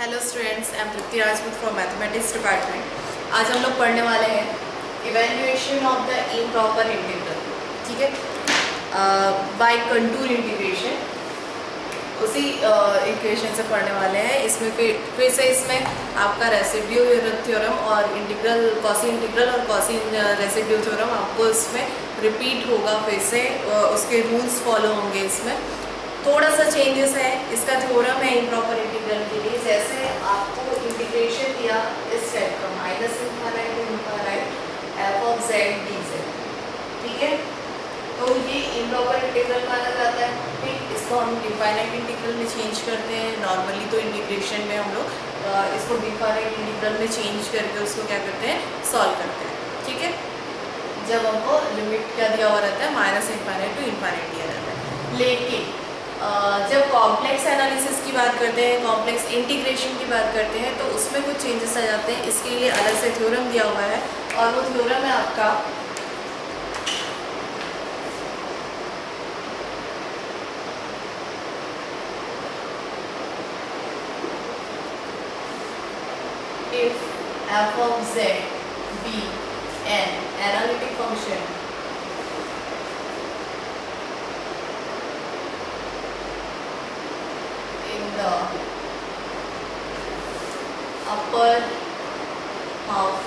Hello students, I am Tripti Rajput from mathematics department. आज हम लोग पढ़ने वाले हैं evaluation of the improper integral. ठीक है, बाय कंटूर इंटीग्रेशन। उसी इक्वेशन से पढ़ने वाले हैं। इसमें फिर से इसमें आपका रेसिड्यू थ्योरम और इंटीग्रल कॉसी इंटीग्रल और कॉसी रेसिड्यू थ्योरम आपको इसमें रिपीट होगा। फिर से उसके रूल्स फॉलो होंगे। इसमें थोड़ा सा चेंजेस है। इसका थ्योरम है इम्प्रॉपर इंटीग्रल के लिए। जैसे आपको इंटीग्रेशन दिया इस टाइप का minus infinite to infinite F of Z D Z. ठीक है, तो ये इम्प्रॉपर इंटीग्रल माना जाता है। फिर इसको हम डिफाइनाइट इंटीग्रल में चेंज करते हैं। नॉर्मली तो इंटीग्रेशन में हम लोग इसको डिफाइनाइट इंटीग्रल में चेंज करके उसको क्या करते हैं, सॉल्व करते हैं। ठीक है, जब हमको लिमिट क्या दिया हुआ रहता है, माइनस इनफाइनाइट टू इनफाइनाइट दिया जाता है। लेकिन जब कॉम्प्लेक्स एनालिसिस की बात करते हैं, कॉम्प्लेक्स इंटीग्रेशन की बात करते हैं, तो उसमें कुछ चेंजेस आ जाते हैं। इसके लिए अलग से थ्योरम दिया हुआ है और वो थ्योरम है आपका if f of z be an analytic function in the upper half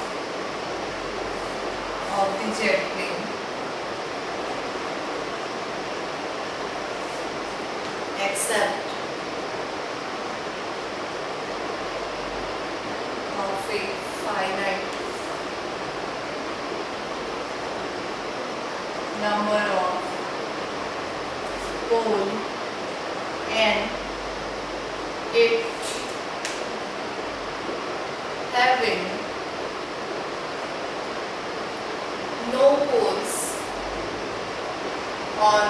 of the z plane except of a finite number of pole and it having no poles on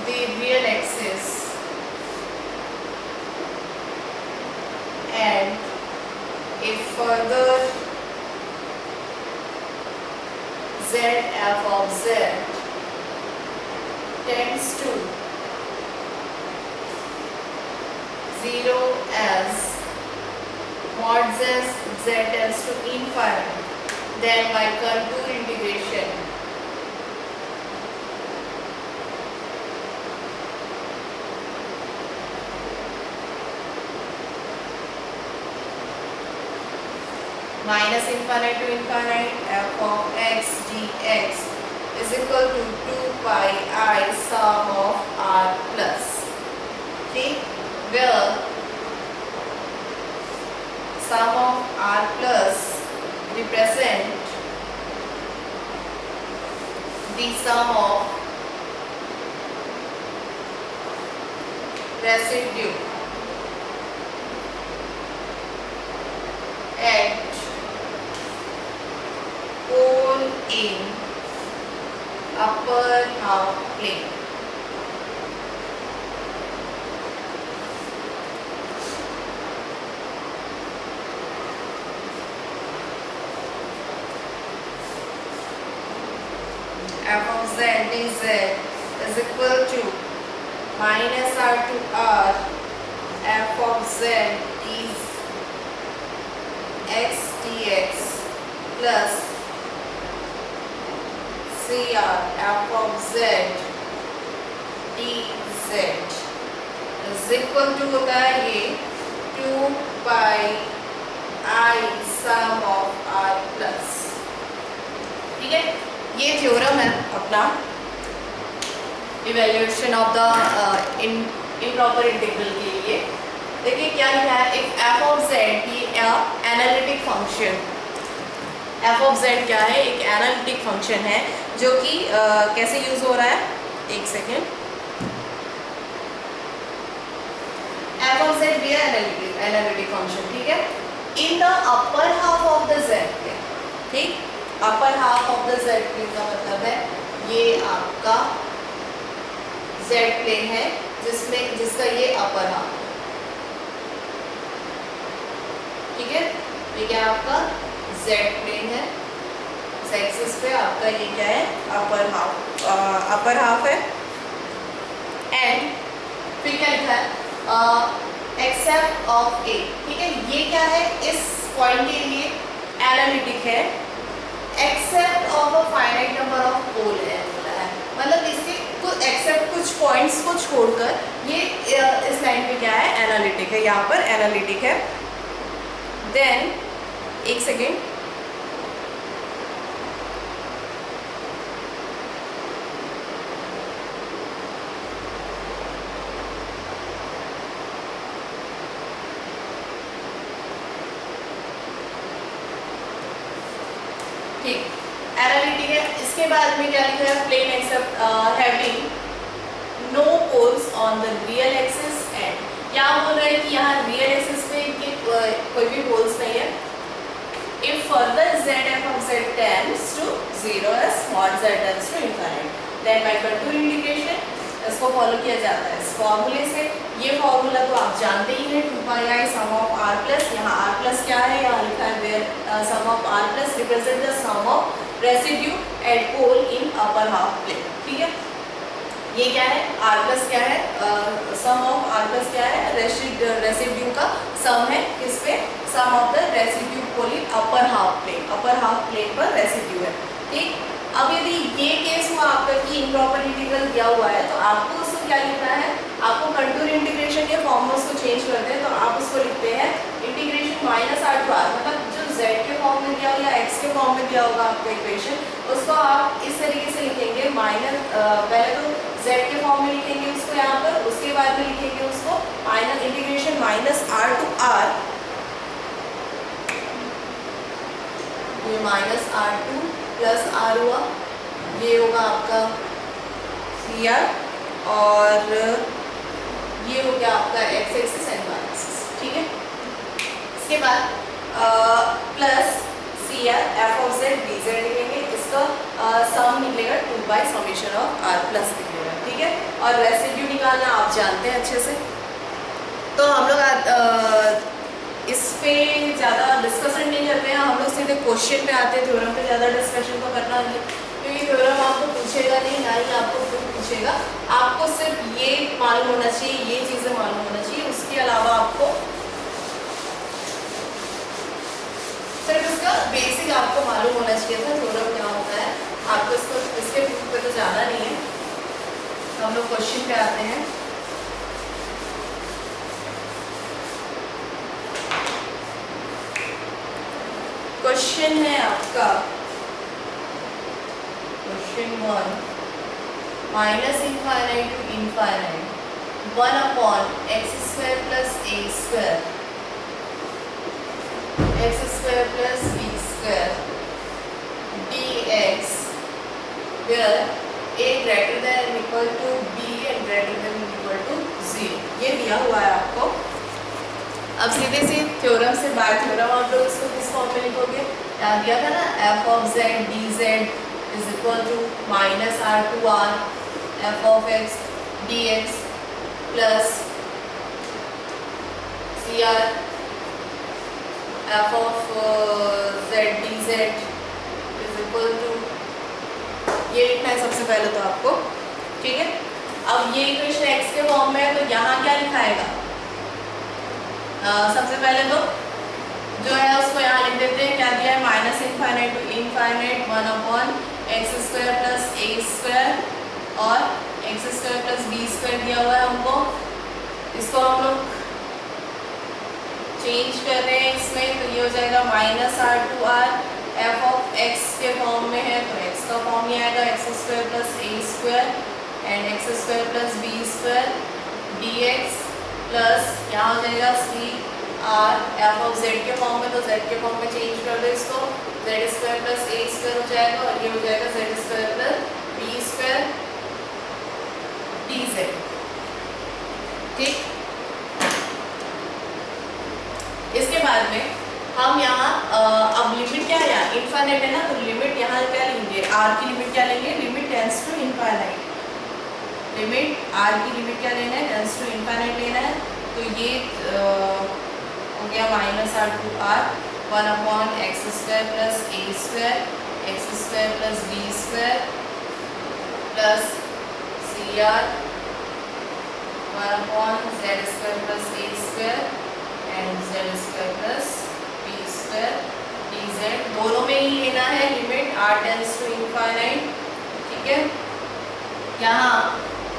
the real axis and if further zf of z tends to 0 as mod z tends to infinite, then by contour integration minus infinite to infinite f of x dx is equal to 2 pi I sum of r plus. Okay, where sum of r plus represent the sum of residue at pole in upper half plane. F of z dz is equal to minus r to r f of z is x dx plus cr f of z dz is equal to होता है ये 2 pi I sum of r plus. ठीक है, ये theorem है अपना evaluation of the improper integral के लिए। देखिए क्या लिखा है, एक f of z की analytic function. f of z क्या है, एक एनालिटिक फंक्शन है जो कि कैसे यूज हो रहा है, एक सेकेंड। f of z भी है एनालिटिक फंक्शन। ठीक है, in the upper half of the z plane. ठीक, upper half of the z plane का मतलब है ये आपका z प्लेन है जिसका ये अपर हाफ। ठीक है, ये क्या आपका z प्लेन है। एक्सिस पे आपका ये क्या है, अपर हाफ है। एंड फिर क्या लिखा है, एक्सेप्ट ऑफ ए, ठीक है। ये क्या है, इस पॉइंट के लिए एनालिटिक है, except of a finite number of pole है, मतलब इसके कुछ एक्सेप्ट कुछ पॉइंट्स को छोड़कर ये इस लाइन पे क्या है, एनालिटिक है, यहाँ पर एनालिटिक है। देन एक सेकेंड, ठीक, एनालिटिक है। इसके बाद में क्या लिखा है, plane except having no poles on the real axis and, यहाँ बोल रहे हैं कि यहाँ रियल एक्सिस पे इनके कोई भी पोल्स नहीं है। If further ZF of Z tends to 0 as mod Z tends to infinite, then by contour integration इसको फॉलो किया जाता है इस फॉर्मूले से। ये फॉर्मूला तो आप जानते ही हैं, 2 सम ऑफ r प्लस, यहाँ r प्लस क्या है, यहाँ लिखा है where sum of r plus represent the sum of residue at pole in upper half plane, ठीक है। ये क्या है, r प्लस क्या है, सम ऑफ r प्लस क्या है, रेसिड्यू का सम है, किस पे, sum of the residue pole in upper half plane पर रेसिड्यू है, ठीक। अब यदि ये केस हुआ आपका कि इम्प्रॉपर इंटीग्रल दिया हुआ है, तो आपको उसको क्या लिखना है, आपको कंटूर इंटीग्रेशन के फॉर्मूल्स को चेंज करते हैं, तो आप उसको लिखते हैं integration minus r to r, मतलब जो z के फॉर्म में दिया होगा या x के फॉर्म में दिया होगा आपको इक्वेशन, उसको आप इस तरीके से लिखेंगे, माइनस पहले तो z के फॉर्म में लिखेंगे उसको यहाँ पर, उसके बाद में लिखेंगे उसको minus integration minus r to r, ये माइनस r2 प्लस r हुआ, ये होगा आपका CR, और ये हो गया आपका x axis and y axis, ठीक है। इसके बाद plus CR f of z dz लिखेंगे, इसका सम निकलेगा 2 समेशन ऑफ r प्लस निकलेगा, ठीक है। और रेसिड्यू निकालना आप जानते हैं अच्छे से, तो हम लोग इस पे ज़्यादा डिस्कशन नहीं करते हैं, हम लोग सीधे क्वेश्चन पे आते हैं। थ्योरम पे ज़्यादा डिस्कशन तो करना नहीं, क्योंकि थ्योरम आपको पूछेगा नहीं, ना ही आपको खुद पूछेगा, आपको सिर्फ ये मालूम होना चाहिए, ये चीज़ें मालूम होना चाहिए, उसके अलावा आपको सिर्फ इसका बेसिक आपको मालूम होना चाहिए था थ्योरम क्या होता है। आपको इसको इसके प्रूफ पे तो ज़्यादा नहीं है, तो हम लोग क्वेश्चन पे आते हैं। क्वेश्चन है आपका question 1, minus infinite to infinite 1 upon x square plus a square x square plus b square dx where a greater than equal to b and greater than equal to 0, ये दिया हुआ है आपको। अब सीधे से थ्योरम से बाय थ्योरम आप लोग इसको किस फॉर्म में लिखोगे, यहाँ दिया था ना, f of z dz is equal to minus r to r f of x dx plus cr f of z dz is equal to, ये लिखना है सबसे पहले तो आपको, ठीक है। अब ये इक्वेशन x के फॉर्म में है, तो यहाँ क्या लिखाएगा, सबसे पहले तो जो है उसको यहाँ लिख देते हैं, क्या दिया है, minus infinite to infinite 1 upon X square plus A square और X square plus B square दिया हुआ है हमको। इसको हम लोग चेंज कर रहे हैं इसमें, तो ये हो जाएगा minus r to r, F of X के फॉर्म में है तो एक्स का फॉर्म ही आएगा, X square plus A square and X square plus B square D X plus यहाँ हो जाएगा C R, F of Z के फॉर्म में, तो जेड के फॉर्म में चेंज कर दो इसको, Z square plus A square हो जाएगा, और ये हो जाएगा Z square plus B square D Z, ठीक। इसके बाद में हम यहाँ अब लिमिट क्या है, यहाँ इनफाइनाइट है ना, तो लिमिट यहाँ क्या लेंगे, आर की लिमिट क्या लेंगे, limit tends to infinite, limit R की लिमिट क्या लेना है, टेंड्स टू इनफाइनाइट लेना है। तो ये हो गया minus r to r 1 upon X square plus A square X square plus B square plus C R 1 upon Z square plus A square square and Z square plus B square D Z. दोनों में ही लेना है limit r tends to infinite, ठीक है। यहाँ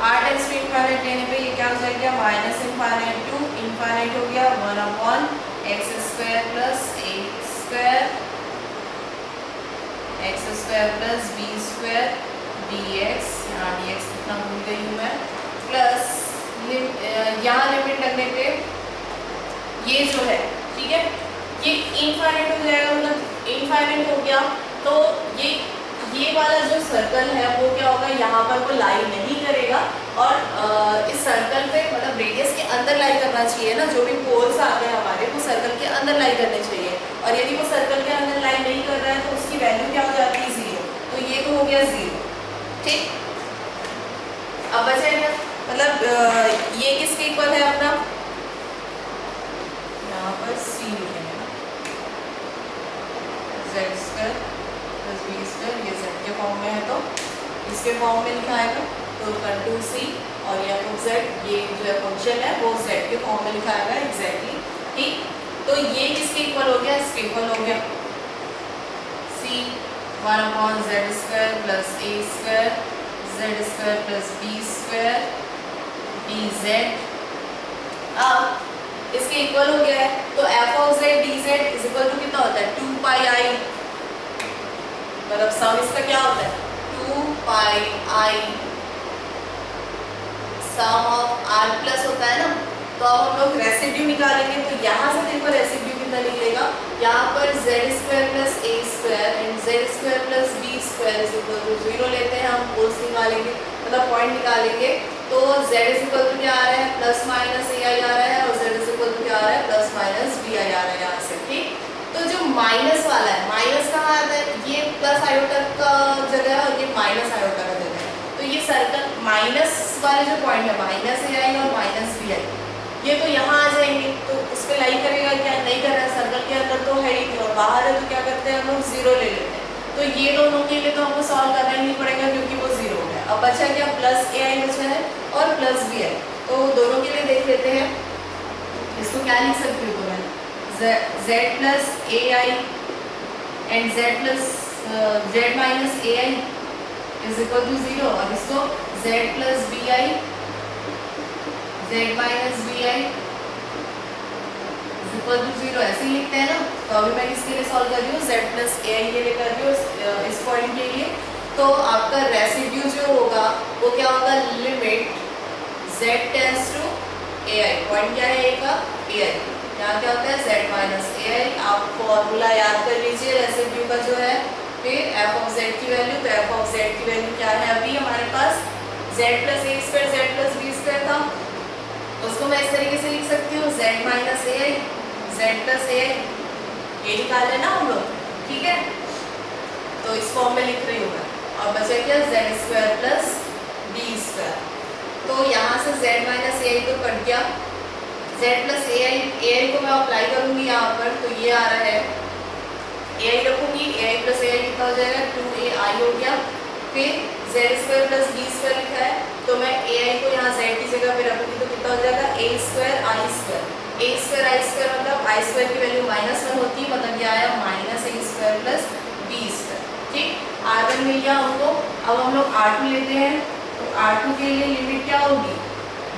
r tends to infinite लेने पे ये क्या हो जाएगा, माइनस इनफाइनाइट टू इनफाइनाइट हो गया 1/x square plus a square x square plus B square dx, यहाँ dx कितना भूल गई हूँ मैं, प्लस यहाँ लिमिट लगने पे ये जो है, ठीक है, ये इनफाइनाइट हो जाएगा, मतलब इनफाइनाइट हो गया तो ये वाला जो सर्कल है वो क्या होगा, यहाँ पर वो लाई नहीं करेगा और इस सर्कल पे मतलब रेडियस के अंदर लाई करना चाहिए ना, जो भी पोल्स आते हैं हमारे वो सर्कल के अंदर लाई करने चाहिए, और यदि वो सर्कल के अंदर लाई नहीं कर रहा है तो उसकी वैल्यू क्या हो जाती है, 0। तो ये तो हो गया 0, ठीक। अब बचेगा मतलब ये किसके इक्वल है अपना, यहाँ पर c लिखेंगे ना, Z square plus B square, ये z के फॉर्म में है तो इसके फॉर्म में लिखा आएगा, तो कंटू c और ये f z, ये जो है फंक्शन है वो z के फॉर्म में लिखा आएगा एग्जैक्टली, ठीक। तो ये किसके इक्वल हो गया, इसके इक्वल हो गया c 1/z square plus a square Z square plus B square D Z. अब इसके इक्वल हो गया है तो F of Z D Z is equal to कितना होता है, 2 पाई आई, मतलब सम इसका क्या होता है 2 पाई आई सम ऑफ आर प्लस होता है ना। तो अब हम लोग रेसिड्यू निकालेंगे, तो यहाँ से देखो रेसिड्यू कितना निकलेगा, यहाँ पर Z square plus A square and Z square plus B square is equal to 0 लेते हैं हम, पोल्स निकालेंगे मतलब पॉइंट निकालेंगे, तो z इज इक्वल टू क्या आ रहा है, प्लस माइनस ए आई आ रहा है, और z इज इक्वल टू क्या आ रहा है, प्लस माइनस बी आई आ रहा है यहाँ से, ठीक। तो जो माइनस वाला है, माइनस कहाँ आता है, ये प्लस आयोटा का जगह है और ये माइनस आयोटा का जगह है, तो ये सर्कल माइनस वाले जो पॉइंट है माइनस ए आई और माइनस बी आई, ये तो यहाँ आ जाएंगे, तो उस पर लाई करेगा क्या, नहीं कर रहा है, सर्कल के अंदर तो है ही नहीं और बाहर है, तो क्या करते हैं हम लोग 0 ले लेते हैं, तो ये दोनों के लिए तो हमको सॉल्व करना ही नहीं पड़ेगा क्योंकि वो 0 है। अब बचा क्या, प्लस ए आई बचा है और प्लस बी आई, तो दोनों के लिए देख लेते हैं, इसको क्या लिख सकती हूँ तो मैं z plus A I and z plus z minus A I is equal to 0, और इसको z plus B I z minus B I is equal to 0 ऐसे ही लिखते हैं ना। तो अभी मैं किसके लिए सॉल्व कर रही हूँ, z प्लस ए आई के लिए कर रही हूँ इस पॉइंट के लिए, तो आपका रेसिड्यू जो होगा वो क्या होगा, limit z tends to A I, point क्या है a का, ए आई, यहाँ क्या होता है z माइनस ए आई। आप फॉर्मूला याद कर लीजिए रेसिड्यू का जो है, फिर f ऑफ z की वैल्यू, तो f ऑफ z की वैल्यू क्या है, अभी हमारे पास z plus A square z plus B square था, उसको मैं इस तरीके से लिख सकती हूँ z minus A I z plus A आई, ये निकाल लेना हम लोग, ठीक है। तो इस फॉर्म में लिख रही हूँ मैं, और बचा क्या z square plus B square, तो यहाँ से z माइनस ए आई तो कट गया, z प्लस ए आई को मैं अप्लाई करूँगी यहाँ पर, तो ये आ रहा है ए आई रखूँगी, ए आई प्लस ए आई कितना हो जाएगा, 2ai हो गया, फिर z square plus B square लिखा है, तो मैं ए आई को यहाँ z की जगह पे रखूँगी, तो कितना हो जाएगा a square I square, a square I square मतलब आई स्क्वायर की वैल्यू -1 होती है, मतलब ये आया minus a square plus B square, ठीक। r1 मिल गया हमको। अब हम लोग r2 लेते हैं, तो r2 के लिए लिमिट क्या होगी,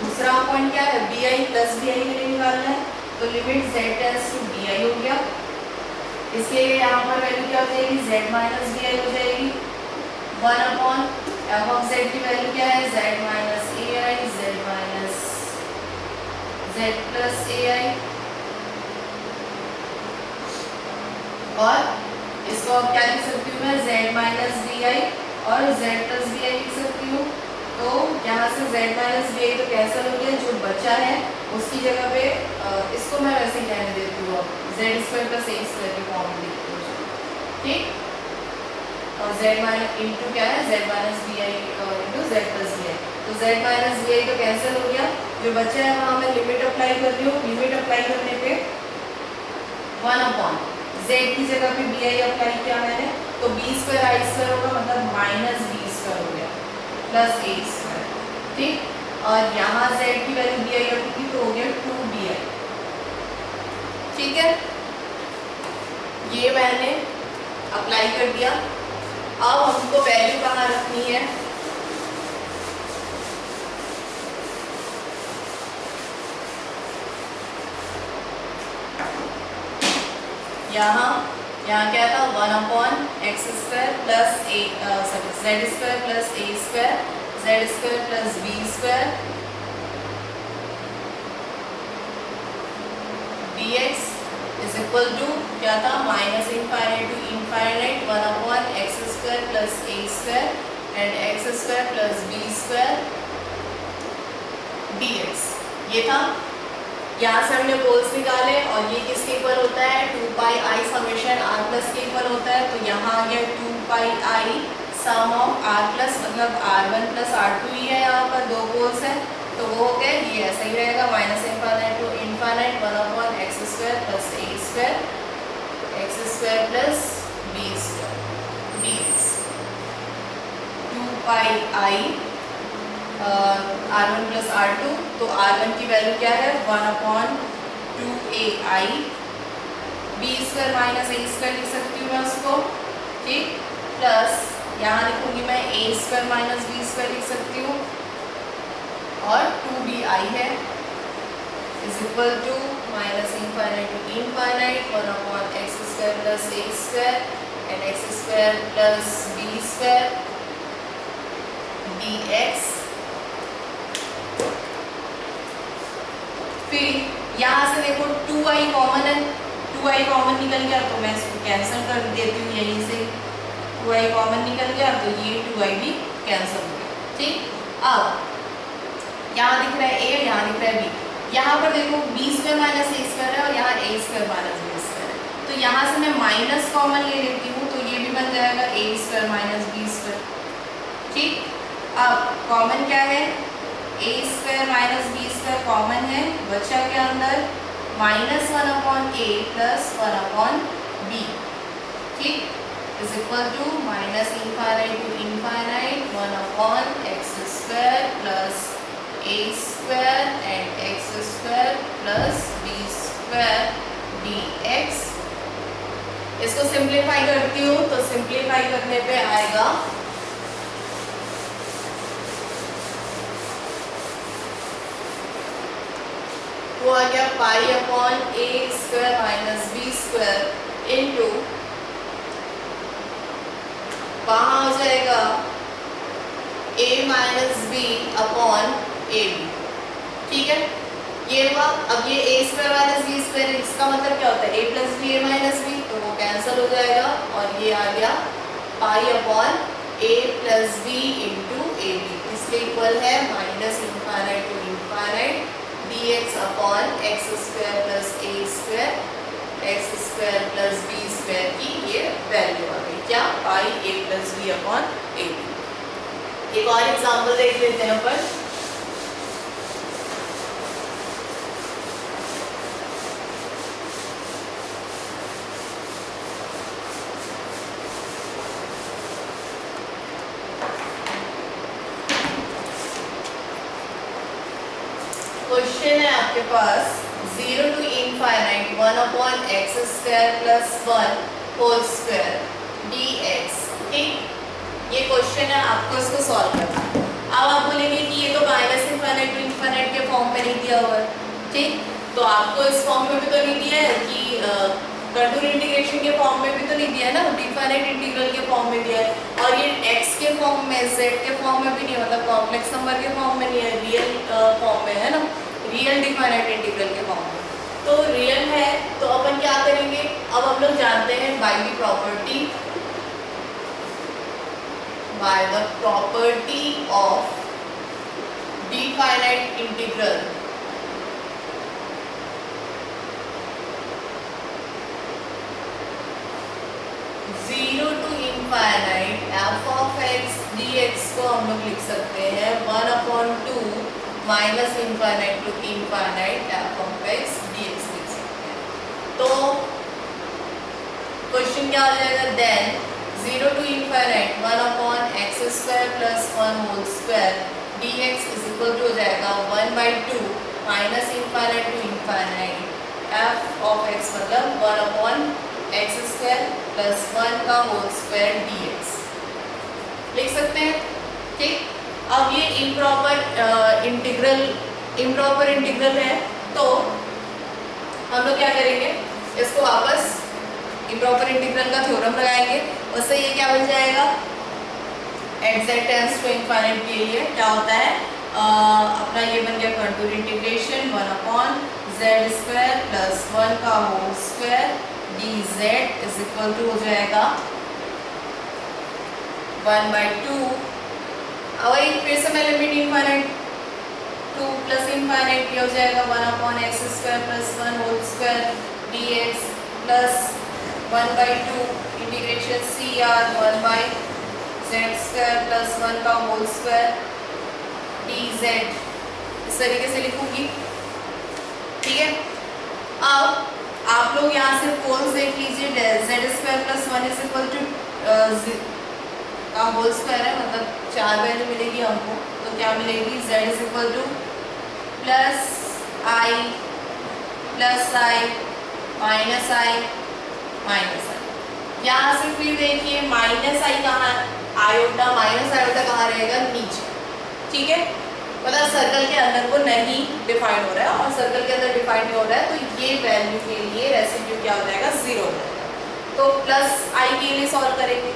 दूसरा पॉइंट क्या है, B I plus B I के लिए निकालना है, तो limit z tends to B I हो गया, इसके लिए यहाँ पर वैल्यू क्या हो जाएगी, z माइनस बी आई हो जाएगी, 1/f ऑफ z की वैल्यू क्या है, z minus A I z minus z plus A आई, और इसको अब क्या लिख सकती हूँ मैं, z माइनस बी आई और z प्लस बी आई लिख सकती हूँ। तो यहाँ से z माइनस बी आई तो कैंसिल हो गया, जो बचा है उसकी जगह पे इसको मैं वैसे ही कहने देती हूँ, z square plus A square के फॉर्म में लिखती हूँ, ठीक। और z माइनस इंटू क्या है, z minus B I into z plus B I, तो z माइनस बी आई तो कैंसिल हो गया, जो बचा है वहाँ मैं लिमिट अप्लाई कर रही हूँ, लिमिट अप्लाई करने पे 1/z की जगह पे बी आई अप्लाई किया मैंने, तो बी स्क्वायर आई स्क्वायर होगा, मतलब माइनस बी स्क्वायर हो गया प्लस ए स्क्वायर, ठीक। और यहाँ z की वैल्यू बी आई रखूँगी तो हो गया 2 बी आई, ठीक है, ये मैंने अप्लाई कर दिया। अब हमको वैल्यू कहाँ रखनी है, यहाँ क्या था 1/x² plus z² plus a² z² plus b² dx is equal to क्या था -∞ to ∞ 1/x² plus a² and x² plus b² dx। ये था, यहाँ से हमने पोल्स निकाले और ये किसके इक्वल होता है 2πi समेशन r प्लस के इक्वल होता है। तो यहाँ आ गया 2πi some of r plus मतलब r1 प्लस r2 ही है, यहाँ पर दो पोल्स हैं तो वो हो गया, ये ऐसा ही रहेगा -∞ to ∞ 1/x² plus a² x² plus b² dx। 2πi r1 plus r2, तो r1 की वैल्यू क्या है 1/2ai, b² माइनस a² लिख सकती हूँ मैं उसको, ठीक, प्लस यहाँ लिखूंगी मैं a² माइनस b² लिख सकती हूँ और 2bi है is equal to -∞ to ∞ 1/x² plus a² and x² plus b² dx। फिर यहाँ से देखो 2i कॉमन है, 2i कॉमन निकल गया तो मैं इसको कैंसिल कर देती हूँ यहीं से, 2i कॉमन निकल गया तो ये 2i भी कैंसिल हो गया, ठीक। अब यहाँ दिख रहा है a, यहाँ दिख रहा है b, यहाँ पर देखो b² माइनस a² है और यहाँ a² माइनस b² है, तो यहाँ से मैं माइनस कॉमन ले लेती हूँ तो ये भी बन जाएगा a² माइनस b², ठीक। अब कॉमन क्या है a² माइनस b² कॉमन है, बचा के अंदर -1/a प्लस 1/b, ठीक, is equal to -∞ to ∞ 1/x² plus a² and x² plus b² dx। इसको सिंप्लीफाई करती हूँ तो सिंप्लीफाई करने पे आएगा वो आ गया π/a² माइनस b² इंटू वहाँ हो जाएगा a minus b upon ab, ठीक है, ये हुआ। अब ये a² माइनस b², इसका मतलब क्या होता है a plus b a minus b, तो वो कैंसिल हो जाएगा और ये आ गया π/a plus b into ab, इसके इक्वल है -∞ to ∞ dx upon x² plus a² x² plus b² की ये वैल्यू आ गई, क्या π/a plus b upon ab। एक और एग्जांपल देख लेते हैं अपन, क्वेश्चन है आपके पास 0 to ∞ 1/x² plus 1 whole square dx, ठीक, ये क्वेश्चन है, आपको इसको सॉल्व करना है। अब आप बोलेंगे कि ये तो -∞ to ∞ के फॉर्म में नहीं दिया हुआ है, ठीक, तो आपको इस फॉर्म में भी तो नहीं दिया है कि कंटूर इंटीग्रेशन के फॉर्म में भी तो नहीं दिया है ना, डिफाइनाइट इंटीग्रल के फॉर्म में दिया है, और ये x के फॉर्म में z के फॉर्म में भी नहीं, मतलब कॉम्प्लेक्स नंबर के फॉर्म में नहीं है, रियल फॉर्म में है ना, रियल डिफाइनाइट इंटीग्रल के फॉर्म में। तो रियल है तो अपन क्या करेंगे, अब हम लोग जानते हैं by the property of definite integral, f of x dx को हम लोग लिख सकते हैं 1/2 -∞ to ∞ f of x dx लिख सकते हैं। तो क्वेश्चन क्या हो जाएगा, then 0 to ∞ 1/x² plus 1 whole square dx is equal to हो जाएगा 1/2 -∞ to ∞ f of x X square plus 1 का होल स्क्वायर dx लिख सकते हैं। ठीक, अब ये इम्प्रॉपर इंटीग्रल है, तो हम लोग क्या करेंगे, इसको वापस इम्प्रॉपर इंटीग्रल का थ्योरम लगाएंगे। उससे ये क्या बन जाएगा, at z tends to infinite के लिए क्या होता है, अपना ये बन गया contour integration 1/z square plus 1 का whole square dz is equal to हो जाएगा 1/2। अब वही फिर से मैं लिमिट इनफाइनाइट 2 प्लस इनफाइनाइट ये हो जाएगा 1/x square plus 1 whole square dx plus 1/2 integration CR 1/z square plus 1 का होल स्क्वायर dz इस तरीके से लिखूंगी। ठीक है, अब आप लोग यहाँ से पोल्स देख लीजिए, z square plus 1 is equal to का होल स्क्वायर है, मतलब 4 वैल्यू मिलेगी हमको, तो क्या मिलेगी, z is equal two plus i minus i minus i। यहाँ से फिर देखिए माइनस i कहाँ, आयोटा माइनस आयोटा कहाँ रहेगा, नीचे। ठीक है, मतलब सर्कल के अंदर को नहीं डिफाइन हो रहा है, और सर्कल के अंदर डिफाइन नहीं हो रहा है, तो ये वैल्यू के लिए रेसिड्यू क्या हो जाएगा, 0 हो जाएगा। तो प्लस i के लिए सॉल्व करेंगे,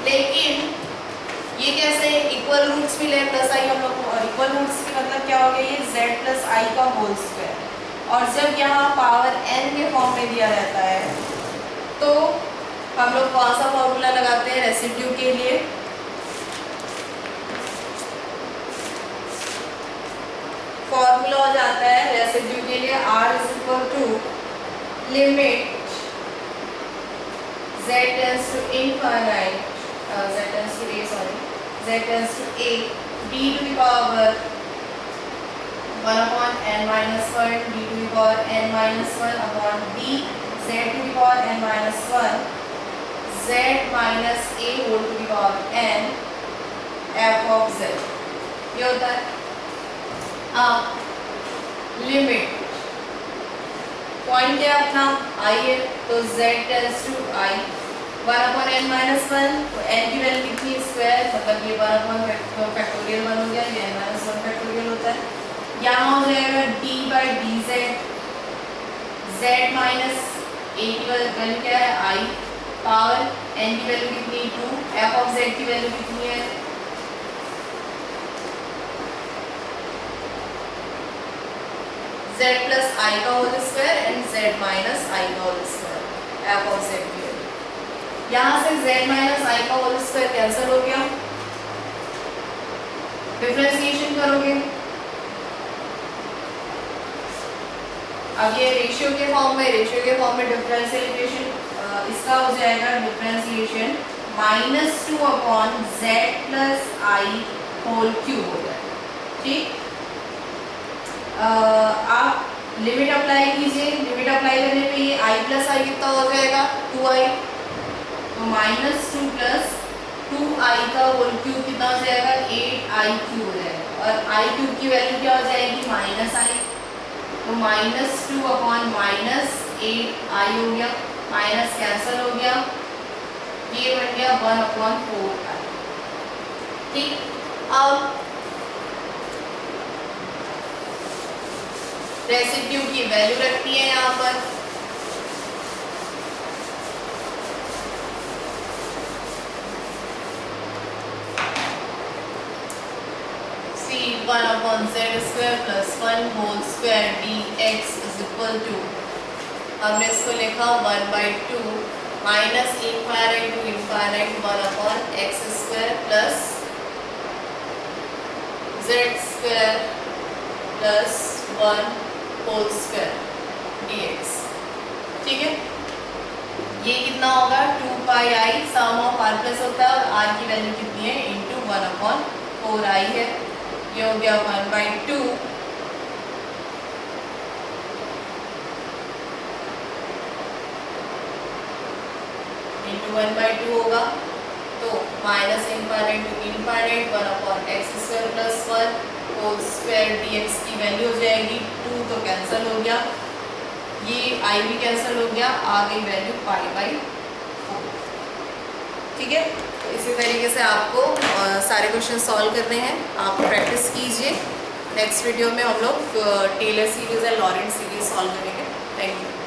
लेकिन ये कैसे, इक्वल रूट्स मिले प्लस i हम लोग को, और इक्वल रूट्स की मतलब क्या हो गया, ये z प्लस i का होल स्क्वायर। और जब यहाँ पावर n के फॉर्म में दिया रहता है, तो हम लोग कौन सा फॉर्मूला लगाते हैं रेसिड्यू के लिए, फॉर्मूला हो जाता है रेसिड्यू के लिए r is equal to limit z tends to infinite z tends to a d to the power 1/n minus 1 d to the power n minus 1 upon b z to the power n minus 1 z minus a whole to the power n f of z, ये होता है। अब limit point है अपना i है, तो z tends to i 1/n minus 1, तो n की वैल्यू कितनी, स्क्वायर, मतलब ये 1 फैक्टोरियल 1 हो गया, ये n minus 1 फैक्टोरियल होता है। यहाँ हो जाएगा d/dz, z माइनस a की वैल्यू क्या है, i, पावर n की वैल्यू कितनी, 2, f ऑफ z की वैल्यू कितनी है, z प्लस i का whole square and z minus i का whole square, f of z की वैल्यू। यहाँ से z माइनस i का होल स्क्वायर कैंसिल हो गया, डिफरेंशिएशन करोगे, अब ये रेशियो के फॉर्म में डिफरेंशिएशन इसका हो जाएगा differentiation -2/z plus i whole cube हो जाएगा। ठीक, आप लिमिट अप्लाई कीजिए, लिमिट अप्लाई करने पे ये i प्लस i कितना हो जाएगा, 2i, तो -2 प्लस 2i का होल क्यूब कितना हो जाएगा, 8i क्यूब हो जाएगा, और i क्यूब की वैल्यू क्या हो जाएगी, -i, तो -2/-8i हो गया, माइनस कैंसिल हो गया, ये बन गया 1/4i। ठीक, अब रेसिड्यू की वैल्यू रखती है यहाँ पर, c 1/z square plus 1 whole square dx is equal to, हमने इसको लिखा 1/2 minus infinite to infinite 1/x square plus z square plus 1 whole square dx। ठीक है, ये कितना होगा, 2πi, some of r plus होता है, और r की वैल्यू कितनी है, इंटू 1/4i है, ये हो गया 1/2 इंटू 1/2 होगा, तो minus infinite to infinite 1/x square plus 1 whole square dx की वैल्यू हो जाएगी 2, तो कैंसिल हो गया, ये आई भी कैंसिल हो गया, आ गई वैल्यू π/4। ठीक है, तो इसी तरीके से आपको सारे क्वेश्चन सॉल्व करने हैं, आप प्रैक्टिस कीजिए। नेक्स्ट वीडियो में हम लोग Taylor series and Laurent series solve करेंगे। Thank you.